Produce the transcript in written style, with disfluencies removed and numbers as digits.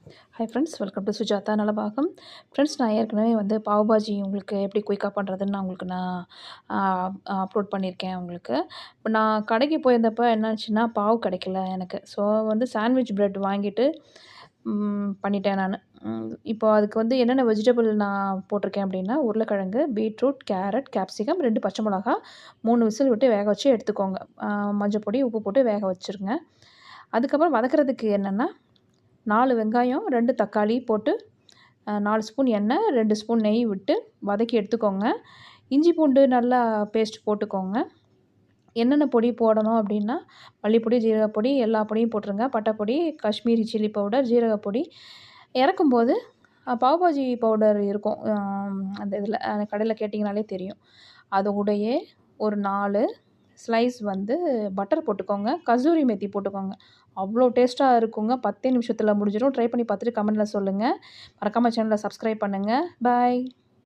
Hi friends, welcome to Sujatha Nalabagam. Friends, நான் ஏற்கனவே பாவ் பாஜி உங்களுக்கு எப்படி குயிக்கா பண்ணுறதுன்னு நான் ஆ அப்லோட் பண்ணியிருக்கேன் உங்களுக்கு. இப்போ நான் கடைக்கு போயிருந்தப்ப என்னாச்சுன்னா, பாவு கிடைக்கல எனக்கு. ஸோ சாண்ட்விச் பிரெட் வாங்கிட்டு பண்ணிட்டேன் நானு. இப்போ அதுக்கு என்னென்ன வெஜிடபிள் நான் போட்டிருக்கேன் அப்படின்னா, உருளைக்கிழங்கு, பீட்ரூட், கேரட், கேப்சிகம், 2 பச்சை மிளகா, 3 விசில் விட்டு வேக வச்சு எடுத்துக்கோங்க. மஞ்சள் பொடி, உப்பு போட்டு வேக வச்சுருங்க. அதுக்கப்புறம் வதக்குறதுக்கு என்னென்னா 4 வெங்காயம், 2 தக்காளி போட்டு 4 ஸ்பூன் எண்ணெய், 2 ஸ்பூன் நெய் விட்டு வதக்கி எடுத்துக்கோங்க. இஞ்சி பூண்டு நல்லா பேஸ்ட் போட்டுக்கோங்க. என்னென்ன பொடி போடணும் அப்படின்னா, மல்லிப்பொடி, ஜீரகப்பொடி எல்லா பொடியும் போட்டுருங்க. பட்டைப்பொடி, காஷ்மீரி சில்லி பவுடர், ஜீரகப்பொடி. இறக்கும்போது பாவ் பாஜி பவுடர் இருக்கும். அந்த இதில கடையில கேட்டிங்கனாலே தெரியும். அது கூடயே ஒரு 4 ஸ்லைஸ் பட்டர் போட்டுக்கோங்க. கசூரி மேத்தி போட்டுக்கோங்க. அவ்வளோ டேஸ்ட்டா இருக்குங்க. 10 நிமிஷத்தில முடிஞ்சிடும். ட்ரை பண்ணி பார்த்துட்டு கமெண்ட்ல சொல்லுங்க. மறக்காம சேனல சப்ஸ்கிரைப் பண்ணுங்க. பாய்.